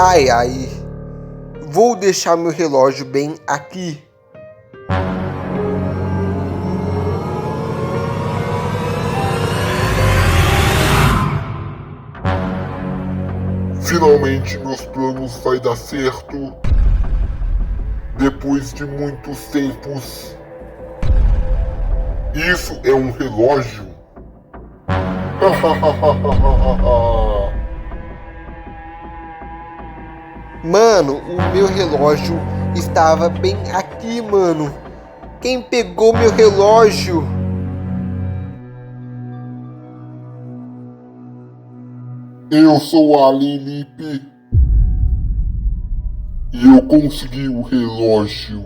Ai, ai. Vou deixar meu relógio bem aqui. Finalmente meus planos vai dar certo. Depois de muitos tempos. Isso é um relógio? Mano, o meu relógio estava bem aqui, mano. Quem pegou meu relógio? Eu sou a Lilipe. E eu consegui o relógio.